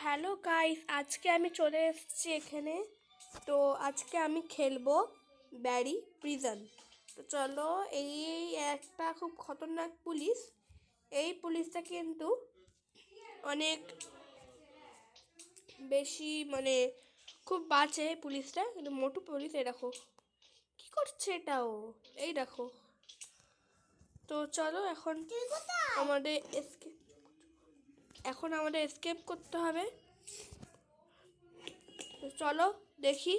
Hello guys, আজকে আমি চলে এসেছি এখানে। তো আজকে আমি খেলবো ব্যারি প্রিজন। তো চলো, এই একটা খুব খতরনাক পুলিশ। এই পুলিশটা কিন্তু অনেক বেশি খুব বাঁচে পুলিশটা, কিন্তু মোটু পুলিশ। এই দেখো কি করছে এটাও, এই দেখো। তো চলো আমাদের এসকেপ আমাদের এসকেপ করতে হবে। তো চলো দেখি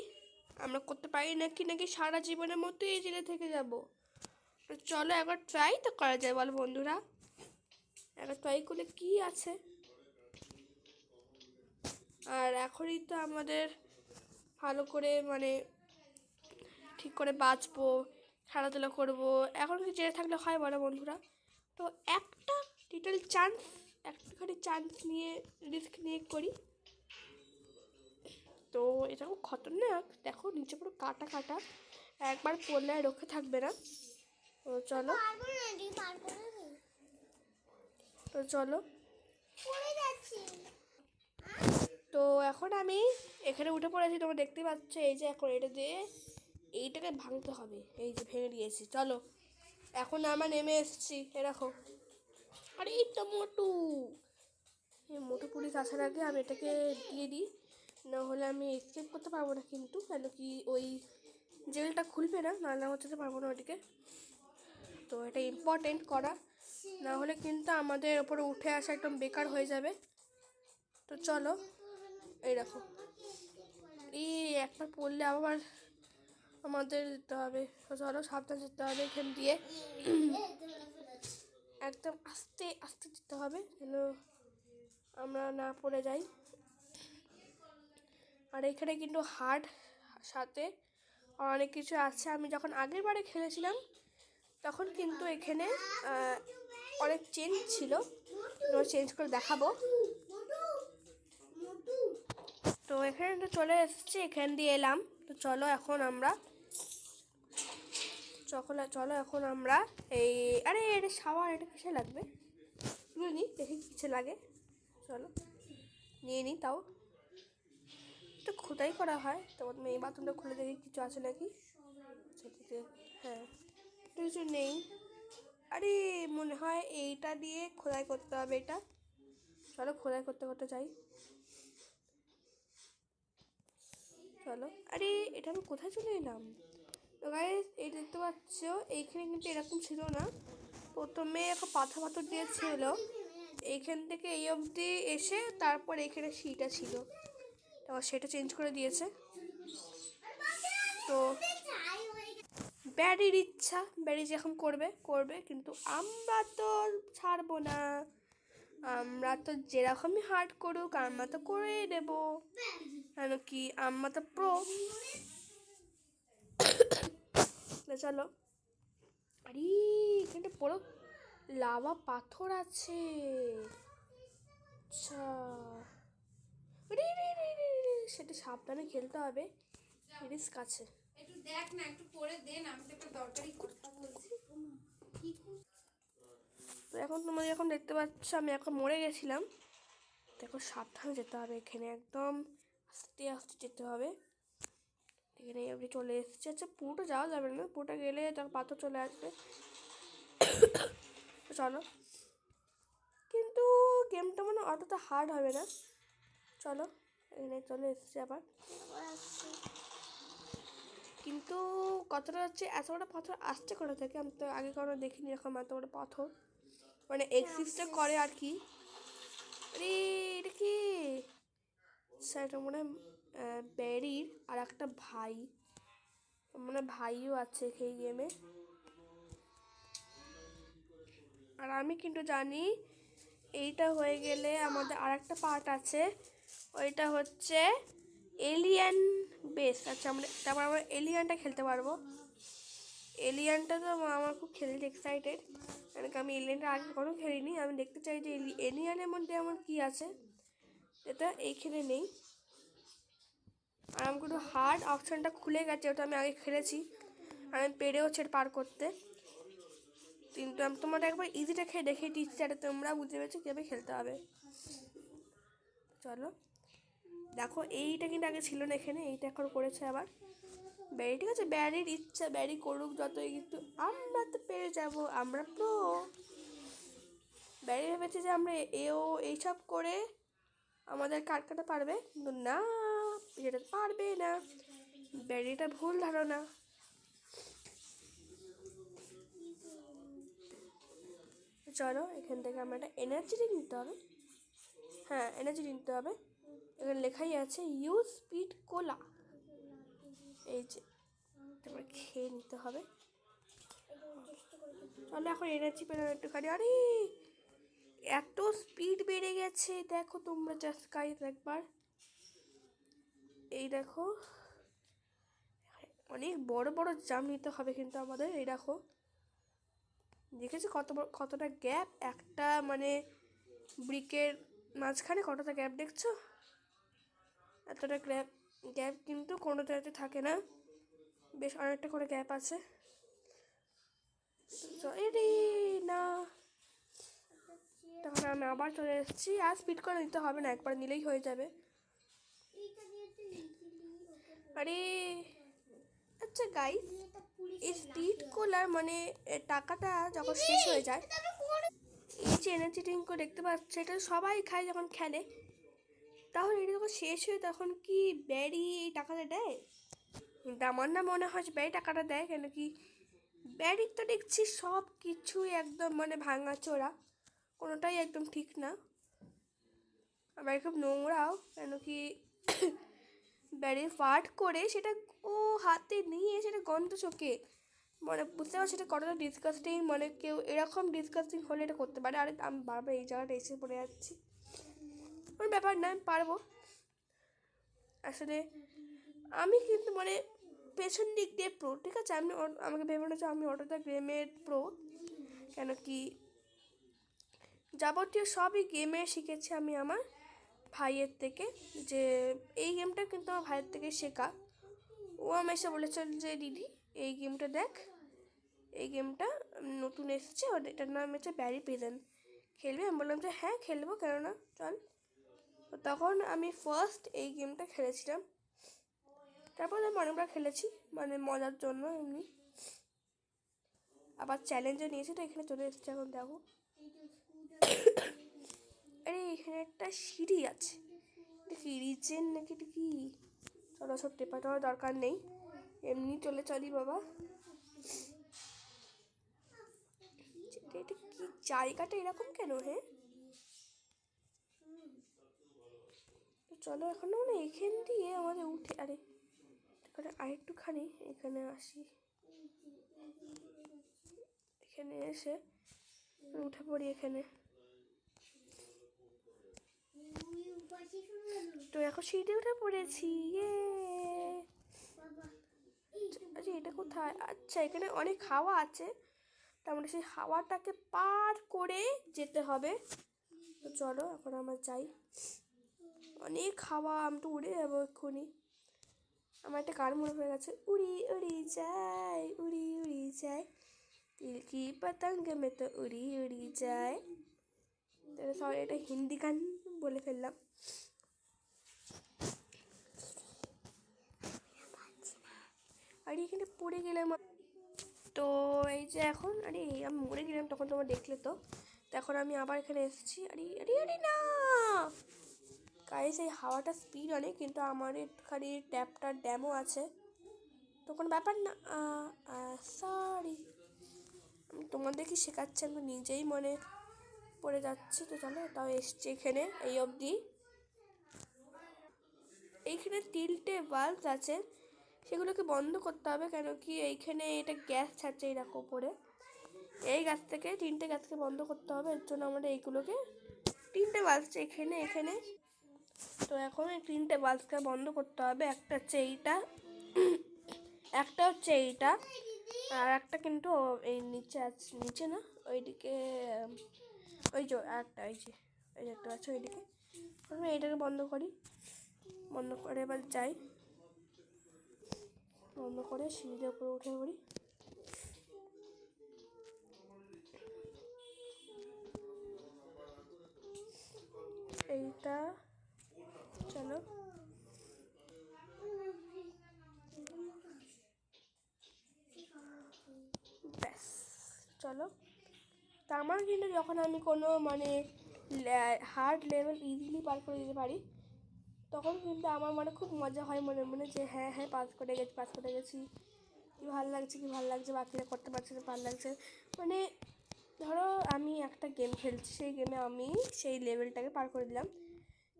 আমরা করতে পারি নাকি সারা জীবনের মতো এই জেলে থেকে যাব। তো চলো একবার ট্রাই তো করা যায়, বলো বন্ধুরা। একবার ট্রাই করলে কি আছে। আর এখনই তো আমাদের ভালো করে ঠিক করে বাঁচবো, খেলাধুলা করবো। এখন কি জেলে থাকলে হয় বলো বন্ধুরা? তো একটা লিটল চান্স, একটুখানি চান্স নিয়ে, রিস্ক নিয়ে করি। তো এটা খুব খতরনাক, দেখো নিচে পুরো কাটা কাটা, একবার পড়লে আর রক্ষে থাকবে না। তো চলো তো এখন আমি এখানে উঠে পড়েছি, তোমরা দেখতে পাচ্ছ। এই যে এখন এটা দিয়ে এইটাকে ভাঙতে হবে, এই যে ভেঙে দিয়েছি। চলো এখন আমরা নেমে এসেছি, এরকম। আর এই তো মোটু, এই মোটু পুলিশ আসার আগে আমি এটাকে দিয়ে দিই, না হলে আমি এসকেপ করতে পারবো না। কিন্তু কেন কি ওই জেলটা খুলবে না, নাহলে হচ্ছে পারবো না ওইদিকে। তো এটা ইম্পর্টেন্ট করা, না হলে কিন্তু আমাদের ওপরে উঠে আসা একদম বেকার হয়ে যাবে। তো চলো, এই দেখো, এই একবার পড়লে আবার আমাদের যেতে হবে। তো চলো সাবধানে যেতে হবে এখান দিয়ে, একদম আস্তে আস্তে যেতে হবে যেন আমরা না পড়ে যাই। আর এখানে কিন্তু হার্ড সাথে অনেক কিছু আছে। আমি যখন আগের বারে খেলেছিলাম তখন কিন্তু এখানে অনেক চেঞ্জ ছিল, চেঞ্জ করে দেখাবো। তো এখানে তো চলে এসেছি, এখান দিয়ে এলাম। তো চলো এখন আমরা এই, আরে এটা শাওয়ার, এটা কিসে লাগবে তুলে নিই, দেখি কিসে লাগে। চলো নিয়ে নিই, তাও তো খোদাই করা হয়। তো প্রথমে এই বাথরুমটা খুলে দেখি কিছু আছে নাকি। হ্যাঁ, কিছু নেই। আরে মনে হয় এইটা দিয়ে খোদাই করতে হবে এটা। চলো খোদাই করতে করতে যাই। চলো, আরে এটা আমি কোথায় চলে এলাম? তো গাইস, এই দেখতে পাচ্ছ এইখানে কিন্তু এরকম ছিল না, প্রথমে একটা পাথর দিয়েছিল। এইখান থেকে এই অবধি এসে তারপর এখানে সিটা ছিল, এবার সেটা চেঞ্জ করে দিয়েছে। তো ব্যারির ইচ্ছা, ব্যারি যখন করবে, কিন্তু আমরা তো ছাড়বো না। আমরা তো যেরকমই হার্ড করুক আমরা তো করে দেবো, কেন কি আমরা তো প্রো। চলো, আরে এখানে পুরো লাভা পাথর আছে। আচ্ছা, সেটা সাবধানে খেলতে হবে, রিস্ক আছে। একটু দেখ না, একটু করে দে না, আমি তো একটা দরকারি কথা বলছি। তো এখন তোমরা যখন দেখতে পাচ্ছ আমি এখন মরে গেছিলাম। দেখো সাবধানে যেতে হবে, এখানে একদম আস্তে আস্তে যেতে হবে। এখানে আপনি চলে এসেছে। আচ্ছা, পুরোটা যাওয়া যাবে না, পুরোটা গেলে তখন পাথর চলে আসবে। চলো, কিন্তু গেমটা অতটা হার্ড হবে না। চলো, এখানে চলে এসেছে আবার। কিন্তু কতটা হচ্ছে, এত বড় পাথর আসছে কোথা থেকে? আমি তো আগে কখনো দেখিনি এরকম এত বড় পাথর, এক্সিস্টে করে আর কি। আরে এটা কি? সেটা মনে হয় ব্যারির আর একটা ভাই, ভাইও আছে এই গেমে। আর আমি কিন্তু জানি এইটা হয়ে গেলে আমাদের আর একটা পার্ট আছে, ওইটা হচ্ছে এলিয়ান বেস। আচ্ছা, তারপর আমরা এলিয়ানটা খেলতে পারবো। এলিয়ানটা তো আমার খুব খেলতে এক্সাইটেড, কারণ আমি এলিয়ানটা আগে কখনো খেলিনি। আমি দেখতে চাই যে এলিয়ানের মধ্যে আমার কী আছে, এটা এইখানে নেই। আর আমি কিন্তু হার্ড অপশানটা খুলে গেছে, ওটা আমি আগে খেলেছি, আমি পেরেওছি পার করতে। কিন্তু আমি তোমাদের একবার ইজিটা খেয়ে দেখিয়ে দিচ্ছি, যাতে তোমরা বুঝতে পেরেছো কীভাবে খেলতে হবে। চলো, দেখো এইটা কিন্তু আগে ছিল না এখানে, এইটা এখন করেছে আবার ব্যারি। ঠিক আছে, ব্যারির ইচ্ছা, ব্যারি করুক যতই, কিন্তু আমরা তো পেরে যাব, আমরা প্রো। ব্যারি ভেবেছে যে আমরা এও এইসব করে আমাদের কাটকাটা পারবে, কিন্তু না, যেটা পারবে না। ব্যারিটা ভুল ধারণা। চলো এখান থেকে আমরা একটা এনার্জি ড্রিঙ্ক নিতে হবে। হ্যাঁ, এনার্জি নিতে হবে। এখানে লেখাই আছে ইউজ স্পিড কোলা। এই যে, তারপরে খেয়ে নিতে হবে। চলো এখন এনার্জি পেলাম একটুখানি। আরে এত স্পিড বেড়ে গেছে দেখো তোমরা, জাস্ট গাইস একবার এই দেখো, অনেক বড় বড় জাম নিতে হবে কিন্তু আমাদের। এই দেখো, দেখেছি কতটা গ্যাপ, একটা মানে ব্রিকের মাঝখানে কতটা গ্যাপ দেখছো? এতটা গ্যাপ গ্যাপ কিন্তু কোনো জায়গাতে থাকে না, বেশ অনেকটা করে গ্যাপ আছে। এরে না, তখন আমি আবার চলে এসেছি। আর স্পিড করে নিতে হবে না, একবার নিলেই হয়ে যাবে। আরে আচ্ছা গাইস, এই স্পিড কোলার মানে টাকাটা যখন শেষ হয়ে যায়, এই যে এনার্জি ড্রিঙ্কও দেখতে পাচ্ছে, এটা সবাই খায় যখন খেলে, তাহলে এটা যখন শেষ হয় তখন কি ব্যারি এই টাকাটা দেয়? কিন্তু আমার না মনে হয় যে ব্যারি টাকাটা দেয়, কেন কি ব্যারির তো দেখছি সব কিছুই একদম মানে ভাঙাচোরা, কোনোটাই একদম ঠিক না। আবার খুব নোংরাও, কেন কি ব্যারি ফাট করে সেটা ও হাতে নিয়ে সেটা গন্ধ চোখে, মানে বুঝতে পারছি এটা কতটা ডিসকাস্টিং, মানে কেউ এরকম ডিসকাস্টিং হলে এটা করতে পারে। আর আমি বারবার এই জায়গাটা এসে পড়ে যাচ্ছি, কোনো ব্যাপার না, আমি পারবো। আসলে আমি কিন্তু মানে পেছন দিক দিয়ে প্রো, ঠিক আছে, আমি আমাকে ভেবে না যে আমি অটোটা গেমের প্রো, কেন কি যাবতীয় সবই গেমে শিখেছি আমি আমার ভাইয়ের থেকে। যে এই গেমটা কিন্তু আমার ভাইয়ের থেকে শেখা। ও আমি এসে বলেছিল যে দিদি এই গেমটা দেখ, এই গেমটা নতুন এসেছে, এটার নাম হচ্ছে ব্যারি প্রিজন, খেলবি? আমি বললাম যে হ্যাঁ খেলবো, কেননা চল। তো তখন আমি ফার্স্ট এই গেমটা খেলেছিলাম, তারপর আমি অনেকবার খেলেছি মানে মজার জন্য এমনি, আবার চ্যালেঞ্জও নিয়েছি। তো এখানে চলে এসেছি এখন, দেখো আরে এখানে একটা সিঁড়ি আছে, এটা কি রিচেন নাকি এটা কি? চলো সব টেপা টেপার দরকার নেই, এমনি চলে চলি বাবা। এটা কি জায়গাটা এরকম কেন? হ্যাঁ চলো এখন না এখান দিয়ে আমাদের উঠে, আরে এখানে আরেকটুখানি এখানে আসি, এখানে এসে উঠে পড়ি এখানে। তো এখন সিঁড়ি উঠে পড়েছি, ইয়ে। আচ্ছা এটা কোথায়? আচ্ছা এখানে অনেক হাওয়া আছে, তার মানে সেই হাওয়াটাকে পার করে যেতে হবে। তো চলো এখন আমরা যাই, অনেক হাওয়া, আমি তো উড়ে যাবো এক্ষুনি। আমার একটা গান মনে হয়ে গেছে, উড়ি উড়ি যাই, উড়ি উড়ি যাই, তিল কি পতঙ্গ মে তো উড়ি উড়ি যায়। সবাই এটা হিন্দি গান বলে ফেললাম। আর এখানে পড়ে গেলাম। তো এই যে এখন, আরে আমি মরে গেলাম তখন, তোমরা দেখলে তো। এখন আমি আবার এখানে এসেছি। আরে আরে আরে না গাইস, এই হাওয়াটা স্পিড অনেক, কিন্তু আমার একটুখানি ট্যাপটার ড্যামও আছে, তো কোনো ব্যাপার না। সরি, আমি তোমাদেরকে শেখাচ্ছি, আমি নিজেই মনে পড়ে যাচ্ছি। তো চলো, তাও এসছি এখানে এই অবধি। এইখানে 3টে বাল্ব আছে, সেগুলোকে বন্ধ করতে হবে, কেন কি এইখানে এটা গ্যাস ছাড়ছে এই দেখো উপরে, এই গাছ থেকে 3টে গাছকে বন্ধ করতে হবে। এর জন্য আমাদের এইগুলোকে 3টে বাল্বছে এখানে এখানে। তো এখন এই 3টে বাল্বকে বন্ধ করতে হবে। একটা হচ্ছে এইটা, একটা হচ্ছে এইটা, আর একটা কিন্তু এই নিচে আছে, নিচে না ওইদিকে, ওই যে একটা, এই যে এই একটা আছে ওইদিকে। আমি এইটাকে বন্ধ করি, বন্ধ করে এবার যাই, বন্ধ করে সিঁড়ির উপরে উঠে পড়ি। এইটা চলো চলো। তা আমার কিন্তু যখন আমি কোনো মানে হার্ড লেভেল ইজিলি পার করে দিতে পারি, তখন কিন্তু আমার মানে খুব মজা হয় মনে মনে, যে হ্যাঁ হ্যাঁ পাস করে গেছি, কী ভালো লাগছে, বাকিরা করতে পারছে না, ভালো লাগছে। মানে ধরো আমি একটা গেম খেলছি, সেই গেমে আমি সেই লেভেলটাকে পার করে দিলাম,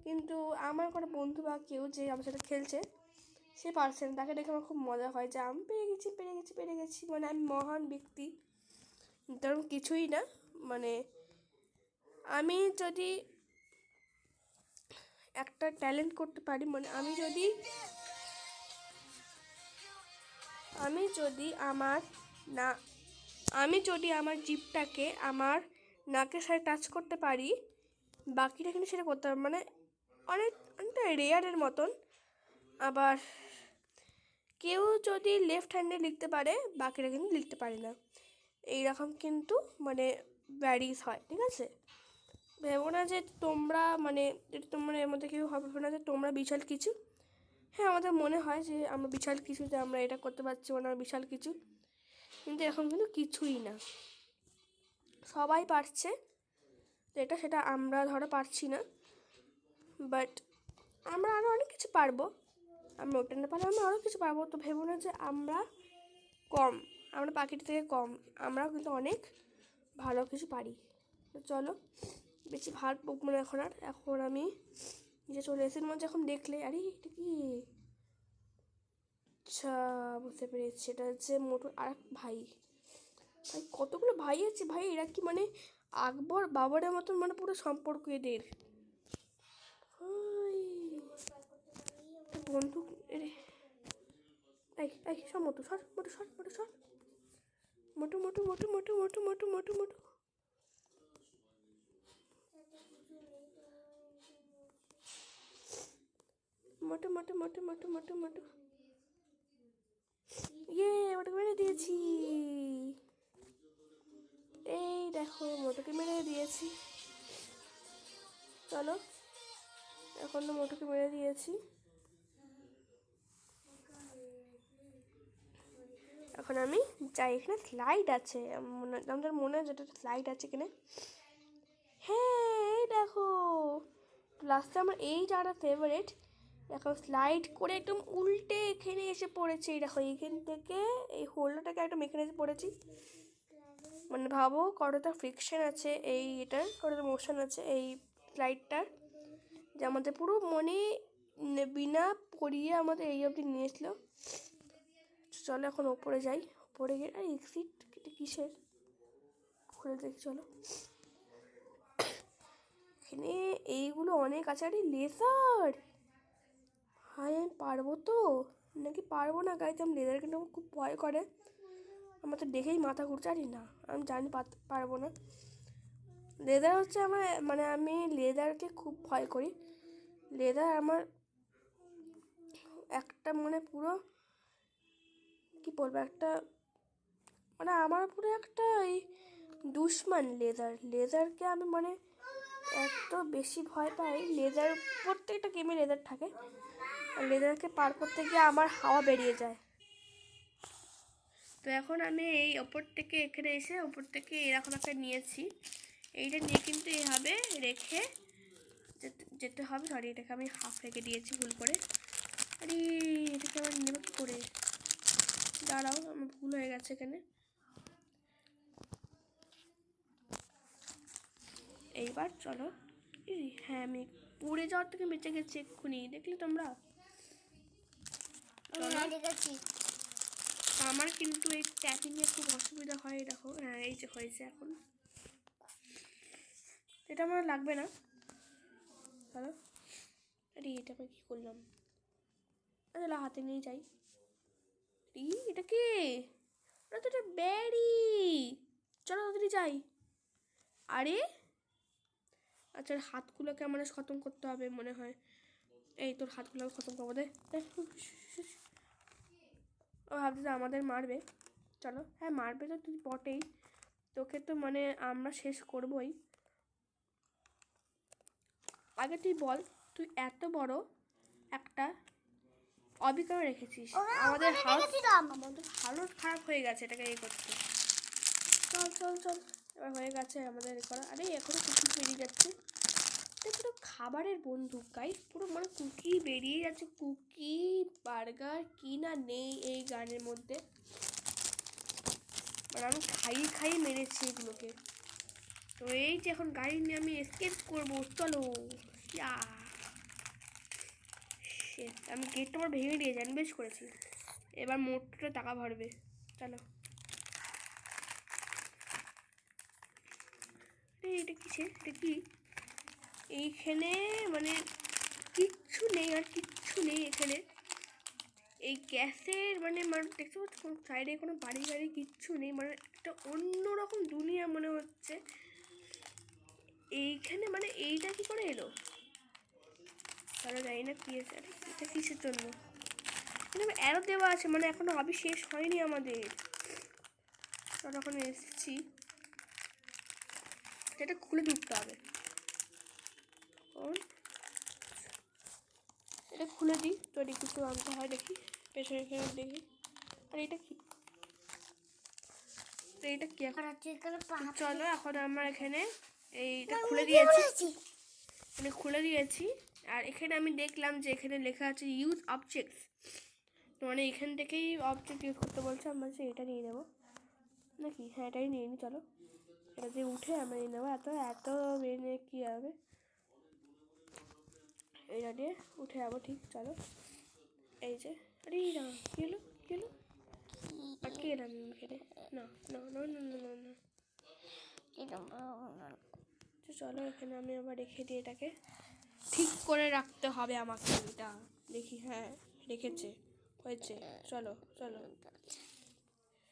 কিন্তু আমার কোনো বন্ধু বা কেউ যে আমার সাথে খেলছে সে পারছে না, তাকে দেখে আমার খুব মজা হয় যে আমি পেরে গেছি, মানে আমি মহান ব্যক্তি। তেমন কিছুই না। মানে আমি যদি একটা ট্যালেন্ট করতে পারি, মানে না আমি যদি আমার জিভটাকে আমার নাকের সাথে টাচ করতে পারি, বাকিটা কিন্তু সেটা করতে পারবে, মানে অনেকটা রেয়ারের মতন। আবার কেউ যদি লেফট হ্যান্ডে লিখতে পারে, বাকিরা কিন্তু লিখতে পারে না, এইরকম কিন্তু মানে ভ্যারিজ হয়, ঠিক আছে? ভেবো না যে তোমরা মানে তোমরা এর মধ্যে কেউ হবে না যে তোমরা বিশাল কিছু। হ্যাঁ, আমাদের মনে হয় যে আমরা বিশাল কিছু, যে আমরা এটা করতে পারছি, মানে বিশাল কিছু, কিন্তু এখন কিন্তু কিছুই না। সবাই পারছে, যেটা সেটা আমরা ধরো পারছি না, বাট আমরা আরও অনেক কিছু পারবো। আমরা ওটা না পারলে আমরা আরও কিছু পারবো। তো ভেবো না যে আমরা কম, আমরা পাখিটি থেকে কম, আমরাও কিন্তু অনেক ভালো কিছু পারি। তো চলো, বেশি ভার বকবো না এখন আমি নিজে চলে এসে মধ্যে এখন দেখলে, আরে এটা কি, আচ্ছা বুঝতে পেরেছি, এটা হচ্ছে মোটর আর ভাই। কতগুলো ভাই আছে ভাই, এরা কি মানে আকবর বাবরের মতন, মানে পুরো সম্পর্ক এদের। বন্ধু সর মোটু, সর মোটু ওটাকে মেরে দিয়েছি। এই দেখো মোটুকে মেরে দিয়েছি। চলো, এখন তো মোটুকে মেরে দিয়েছি। এখন আমি যাই, এখানে স্লাইড আছে, আমাদের মনে হয় যেটা স্লাইড আছে এখানে। হ্যাঁ এই দেখো, লাস্টে আমার এই জায়গাটা ফেভারিট। দেখো স্লাইড করে একদম উল্টে এখানে এসে পড়েছে, এই দেখো এইখান থেকে এই হোল্ডারটাকে একদম এখানে এসে পড়েছি। মানে ভাবো কতটা ফ্রিকশন আছে এই এটার, কতটা মোশন আছে এই স্লাইডটার, যে আমাদের পুরো মনে বিনা পড়িয়ে আমাদের এই অবধি নিয়ে এসলো। চলো এখন ওপরে যাই, ওপরে গিয়ে আর এক্সিট কিসের খুলে দেখি। চলো, এখানে এইগুলো অনেক আছে। আরে লেজার, হাই আমি পারবো তো নাকি পারবো না গাইতে? আমি লেজার কিন্তু আমার খুব ভয় করে, আমার তো দেখেই মাথা ঘুরছে। আরে না, আমি জানি পারবো না। লেজার হচ্ছে আমার, মানে আমি লেজারকে খুব ভয় করি। লেজার আমার একটা মানে পুরো কি বলবো, একটা মানে আমার পুরো একটা এই দুশমন লেজারকে আমি মানে এত বেশি ভয় পাই। লেজার প্রত্যেকটা গেমে লেজার থাকে, আর লেজারকে পার করতে গিয়ে আমার হাওয়া বেরিয়ে যায়। তো এখন আমি এই ওপর থেকে এখানে এসে ওপর থেকে এরকম একটা নিয়েছি, এইটা নিয়ে কিন্তু এইভাবে রেখে যেতে হবে। সরি, এটাকে আমি হাফ রেখে দিয়েছি ভুল করে। আরে এটাকে আমার নেব কী করে, দাঁড়াও আমার ভুল হয়ে গেছে এখানে। এইবার চলো, হ্যাঁ আমি উড়ে যাওয়ার থেকে বেঁচে গেছি এক্ষুনি, দেখলে তোমরা? আমার কিন্তু এই ট্যাপিংয়ে খুব অসুবিধা হয়, দেখো। হ্যাঁ এই যে হয়েছে এখন, এটা আমার লাগবে না। চলো, আরে এটা আমি কী করলাম, চলো হাতে নিয়ে যাই। এটা কে? ওটা তো একটা ব্যারি, চলো তাড়াতাড়ি যাই। আরে আচ্ছা, হাতগুলোকে আমার খতম করতে হবে মনে হয়। এই তোর হাতগুলো খতম করবো দে। ও ভাবছে আমাদের মারবে, চলো। হ্যাঁ মারবে তো তুই বটেই, তোকে তো মানে আমরা শেষ করবই। আগে তুই বল, তুই এত বড় একটা অবিকার রেখেছিস, আমাদের হালত খারাপ হয়ে গেছে এটাকে করতে। চল চল চল, এবার হয়ে গেছে আমাদের করা। আরে এখনো কুকি বেরিয়ে যাচ্ছে, এটা পুরো খাবারের বন্ধু গাইস, পুরো মানে কুকি বেরিয়ে যাচ্ছে। কুকি বার্গার কি না নেই এই গানের মধ্যে, মানে আমি খাইয়ে খাইয়ে মেরেছি এগুলোকে। তো এই যে এখন গাড়ি নিয়ে আমি এসকেপ করবো, চলো। ইয়া Shit, আমি গেটটা আমার ভেঙে দিয়েছি, আমি বেশ করেছি। এবার মোটরটা টাকা ভরবে, চলো। এটা কিসে, এটা কি এইখানে, মানে কিচ্ছু নেই আর কিচ্ছু নেই এখানে। এই গ্যাসের মানে দেখতে পাচ্ছ কোনো সাইডে কোনো বাড়ি গাড়ি কিচ্ছু নেই, মানে একটা অন্যরকম দুনিয়া মনে হচ্ছে এইখানে। মানে এইটা কি করে এলো তারা জানি না কি আছে, এটা কিসের জন্য। এখানে অ্যারো দেওয়া আছে, মানে এখনো আবি শেষ হয়নি আমাদের। তখন এসেছি, এটা খুলে ঢুকতে হবে। এটা খুলে দিই, তো কিছু আনতে হয় দেখি, পেছনে এখানে দেখি। আর এটা কি, এইটা কি এখন? চলো এখন আমার এখানে এইটা খুলে দিয়েছি, মানে খুলে দিয়েছি। আর এখানে আমি দেখলাম যে এখানে লেখা আছে ইউজ অবজেক্টস, তো মানে এখান থেকেই অবজেক্ট ইউজ করতে বলছে। আমরা হচ্ছে এটা নিয়ে নেবো নাকি? হ্যাঁ এটাই নিয়ে নিই, চলো। এটা দিয়ে উঠে আমরা নিয়ে নেবো, এত এত মেনে কী হবে, এটা দিয়ে উঠে যাবো, ঠিক চলো। এই যে, আরে না কী হলো, কী হলো, আটকে গেলাম এখানে। না না না না না না না, চলো এখানে আমি আবার রেখে দিই, এটাকে ঠিক করে রাখতে হবে আমাকে। এটা দেখি, হ্যাঁ রেখেছে, হয়েছে। চলো চলো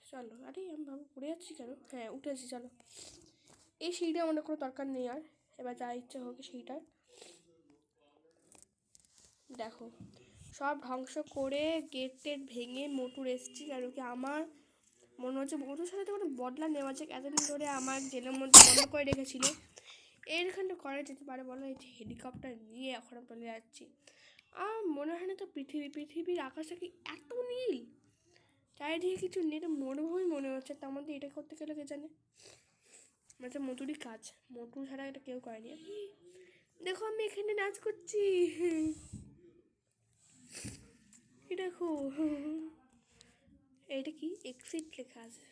চলো, আরে আমি ভাবো উড়ে যাচ্ছি কেন, হ্যাঁ উঠেছি, চলো। এই সিঁড়িটা আমাদের কোনো দরকার নেই আর, এবার যা ইচ্ছে হোক সিঁড়িটার। দেখো সব ধ্বংস করে গেট টেট ভেঙে মোটর এসছি, আর কি আমার মনে হচ্ছে মোটুর সাথে কোনো বদলা নেওয়া যাক। এতদিন ধরে আমার জেলের মধ্যে বন্ধ করে রেখেছিল, এইখানটা করা যেতে পারে বলো। এই যে হেলিকপ্টার নিয়ে এখন চলে যাচ্ছি, আর মনে হয় না তো পৃথিবীর আকাশটা কি এত নীল, চারিদিকে কিছু নেই, এটা মরুভূমি মনে হচ্ছে। তার মধ্যে এটা করতে গেলে কে জানে, মানে মটুরই কাজ, মটু ছাড়া এটা কেউ করেনি। দেখো আমি এখানে নাচ করছি, দেখো এটা কি এক্সিট লেখা আছে,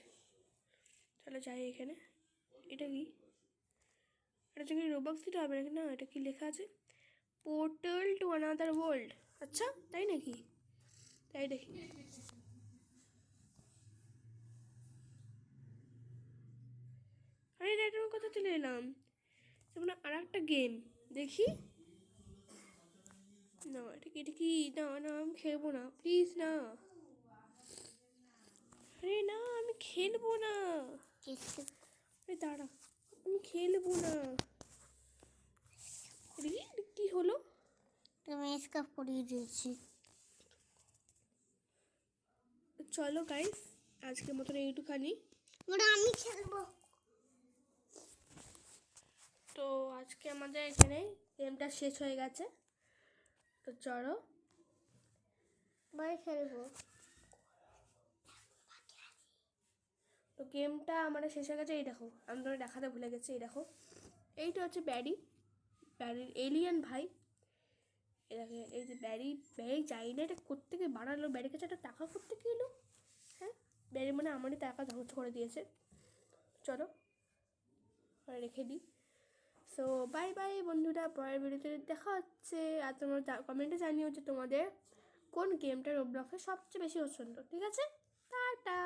চলো যাই এখানে। এটা কি, এটা কি রোবক্স দিতে হবে নাকি? না, এটা কি লেখা আছে, পোর্টাল টু অ্যানাদার ওয়ার্ল্ড। আচ্ছা তাই নাকি, তাই দেখি। আরে এটার কথা চলে এলাম, যেমন আর একটা গেম দেখি। না এটা কি, না না আমি খেলবো না, প্লিজ না। আরে না আমি খেলবো না, আরে দাঁড়া, আমি খেলবো না। কি হলো, তুমি স্কার্ফ পরিয়ে দিয়েছি। চলো গাইস আজকের মতন এইটুখানি, আমি খেলবো। তো আজকে আমাদের এখানে গেমটা শেষ হয়ে গেছে, তো চলো বাই খেলবো। তো গেমটা আমাদের শেষ হয়ে গেছে। এই দেখো আমি তোমাকে দেখাতে ভুলে গেছি, এই দেখো এইটা হচ্ছে ব্যারির এলিয়ান ভাই। এটাকে এই যে ব্যারি যাই না, এটা কোত্থেকে বানালো, ব্যারির কাছে একটা টাকা কোত্থেকে এলো। হ্যাঁ ব্যারি মানে আমারই টাকা ধ্বংস করে দিয়েছে। চলো রেখে দিই। সো বাই বাই বন্ধুরা, পরের ভিডিওতে দেখা হচ্ছে। আর তোমরা কমেন্টে জানিও যে তোমাদের কোন গেমটা রোবলক্সে সবচেয়ে বেশি পছন্দ, ঠিক আছে? টাটা।